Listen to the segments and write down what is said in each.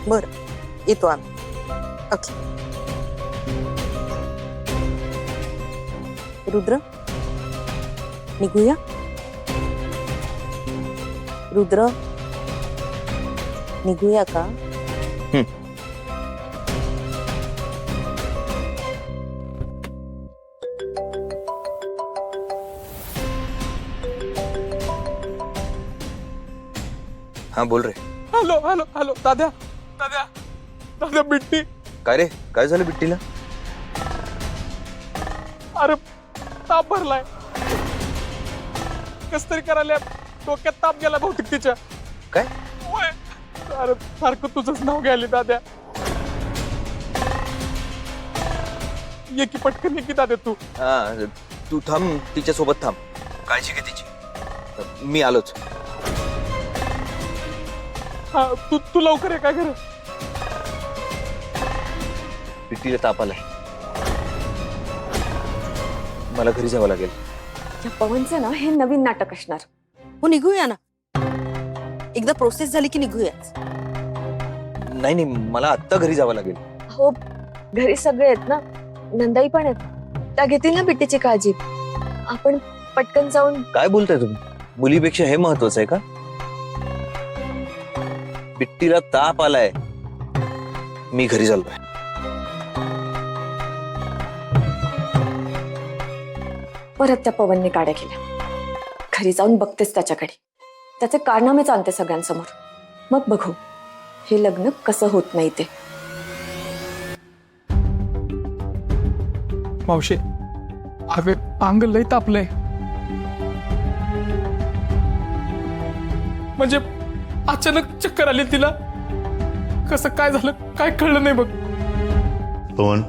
बरं, येतो आम्ही. ओके. रुद्र, निघूया. रुद्र, निघूया का? हाँ बोल रे. हॅलो हॅलो हॅलो दाद्या दाद्या दाद्या बिट्टी. काय रे, काय झालं बिट्टीला? अरे ताप भरलाय, कस तरी करायला डोक्यात ताप गेला बहुतेक तिच्या. काय? होय. अरे सारखं तुझंच नाव घ्यायला दाद्या. ये की पटकन ये की दाद्या तू. हा, तू थांब, तिच्या सोबत थांब, काळजी घे तिची. मी आलोच. हा तू लवकर ये. काय घर बिट्टीला ताप आलाय, मला घरी जावं लागेल. या पवनचं ना हे नवीन नाटक असणार. हो, निघूया ना. एकदा प्रोसेस झाली की निघूयाच. नाही नाही, मला आत्ता घरी जावं लागेल. हो, घरी सगळे आहेत ना, नंदाई पण आहेत, त्या घेतील ना बिट्टीची काळजी. आपण पटकन जाऊन. काय बोलताय तुम्ही? मुलीपेक्षा हे महत्वाचं आहे का? बिट्टीला ताप आलाय, मी घरी चाललोय. परत त्या पवनने गाड्या केल्या. घरी जाऊन बघतेच त्याच्याकडे, त्याचे कारनामेच आणते सगळ्यांसमोर. मग बघू हे लग्न कसं होत नाही ते. मावशे, अरे अंग लय तापलंय. म्हणजे अचानक चक्कर आली तिला. कसं काय झालं काय कळलं नाही बघ. पवन,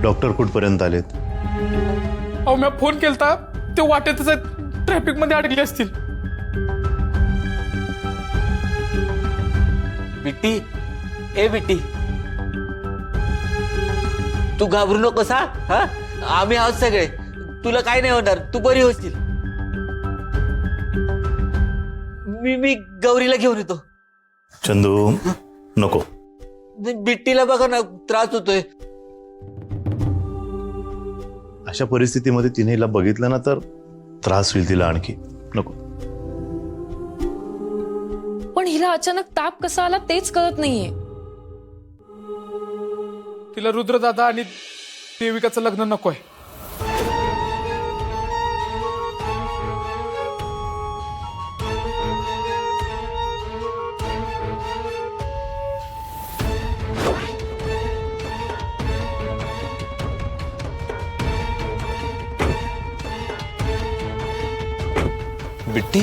डॉक्टर कुठपर्यंत आलेत? अहो मी फोन केलता, ते वाटेतच ट्रॅफिक मध्ये अडकले असतील. बिट्टी, ए बिट्टी, तू घाबरू नकोस. हा, आम्ही आहोत सगळे, तुला काय नाही होणार, तू बरी होशील. मी गौरीला घेऊन येतो. चंदू, नको. बिट्टीला बघा ना, त्रास होतोय. अशा परिस्थितीमध्ये तिने हिला बघितलं ना तर त्रास होईल तिला आणखी. नको. पण हिला अचानक ताप कसा आला तेच कळत नाहीये. तिला रुद्रदादा आणि देविकाचं लग्न नकोय. बिट्टी,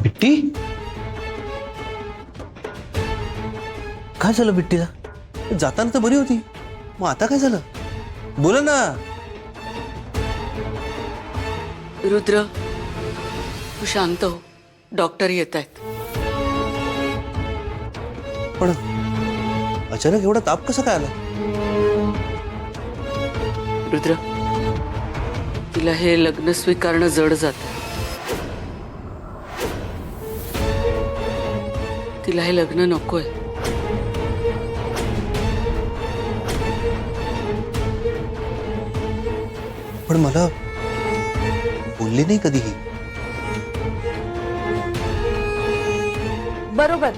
बिट्टी, काय झालं बिट्टीला? जाताना तर बरी होती, मग आता काय झालं? बोला ना. रुद्र, तू शांत हो, डॉक्टर येत आहेत. पण अचानक एवढा ताप कसा काय आला? रुद्र, तिला हे लग्न स्वीकारणं जड जात. तिला हे लग्न नकोय. पण मला बोलली नाही कधीही. बरोबर,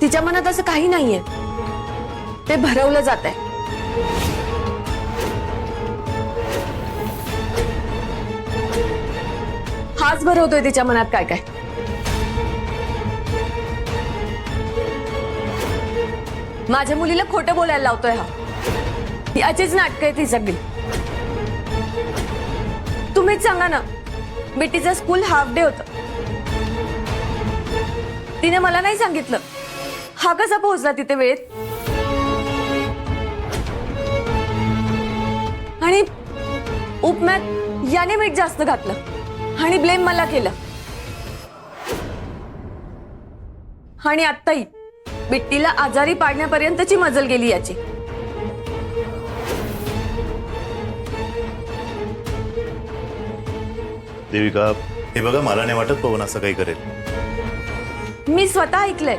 तिच्या मनात असं काही नाहीये, ते भरवलं जात आहे. हाच भरवतोय तिच्या मनात काय काय. माझ्या मुलीला खोटं बोलायला लावतोय हा. याचीच नाटकं आहे ती सगळी. तुम्हीच सांगा ना, बिट्टीचं स्कूल हाफ डे होतं, तिने मला नाही सांगितलं. हा कसा पोहोचला तिथे वेळेत? आणि उपम्यात याने मीठ जास्त घातलं आणि ब्लेम मला केलं. आणि आत्ताही बिट्टीला आजारी पाडण्यापर्यंतची मजल गेली याची. देविका, हे बघा, मला नाही वाटत पवन असं काही करेल. मी स्वतः ऐकलंय,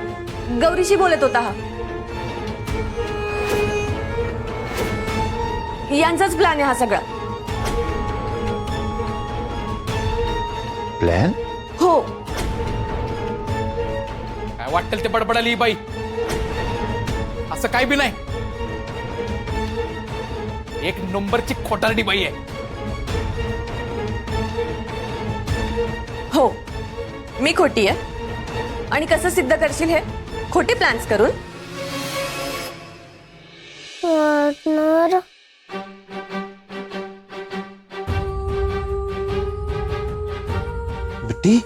गौरीशी बोलत होता हा. यांचाच प्लॅन आहे हा सगळा. प्लॅन? हो, काय वाटेल ते बडबडाली ही बाई. असं काय बी नाही. एक नंबरची खोटारडी बाई आहे. हो, मी खोटी आहे. आणि कसं सिद्ध करशील हे खोटे प्लॅन्स करून? बिट्टी,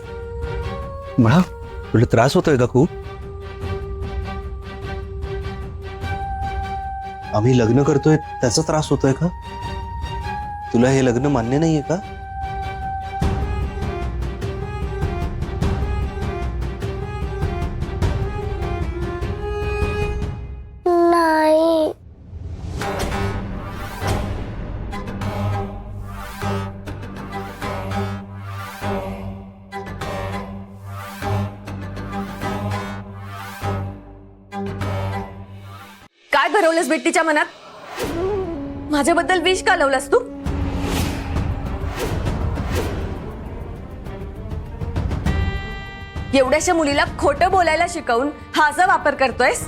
म्हणा, तुला त्रास होतोय का खूप? आम्ही लग्न करतोय त्याचा त्रास होतोय का? तुला हे लग्न मान्य नाहीये का? काय भरवलंस बिट्टीच्या मनात? माझ्याबद्दल विष का लावलास तू? एवढ्याशा मुलीला खोटं बोलायला शिकवून हा असा वापर करतोयस?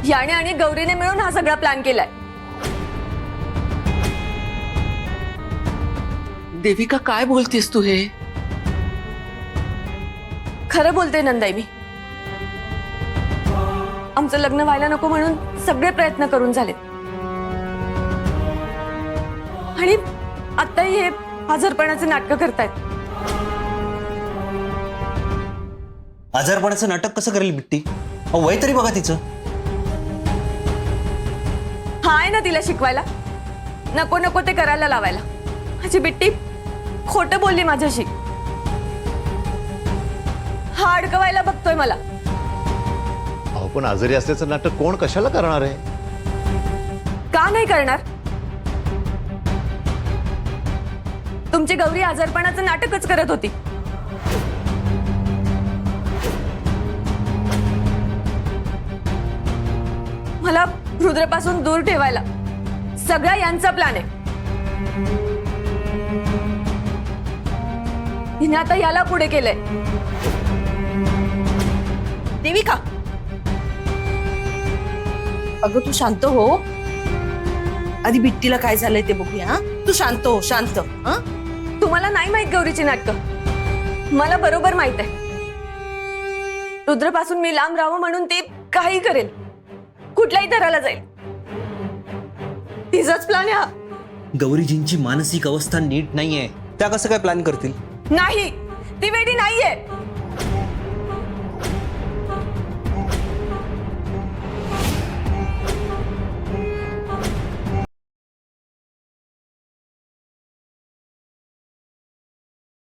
याने आणि गौरीने मिळून हा सगळा प्लॅन केलाय. देविका, काय बोलतेस तू हे? खरं बोलते नंदाई मी. आमचं लग्न व्हायला नको म्हणून सगळे प्रयत्न करून झालेत. आणि आताही हे आजारपणाचे नाटकं करतायत. आजारपणाचं नाटक कसं करेल बिट्टी? वय तरी बघा तिचं. हा आहे ना तिला शिकवायला. नको नको ते करायला लावायला. माझी बिट्टी खोटं बोलली माझ्याशी. हा अडकवायला बघतोय मला. अहो, पण आजारी असल्याचं नाटक कोण कशाला करणार आहे? का नाही करणार? तुमची गौरी आजारपणाचं नाटकच करत होती. मला रुद्रपासून दूर ठेवायला सगळा यांचा प्लॅन आहे. हिने आता याला पुढे केलंय. देविका, अगं तू शांत हो. आधी बिट्टीला काय झालंय ते बघूया. हा, तू शांत हो, शांत. हा, तुम्हाला नाही माहित गौरीची नाटकं. मला बरोबर माहित आहे. रुद्रपासून मी लांब राहावं म्हणून ती काही करेल, कुठल्याही तऱ्हेला जाईल. तिचाच प्लॅन आहे हा. गौरीजींची मानसिक अवस्था नीट नाहीये, त्या कसं काय प्लॅन करतील? नाही, ती वेडी नाहीये.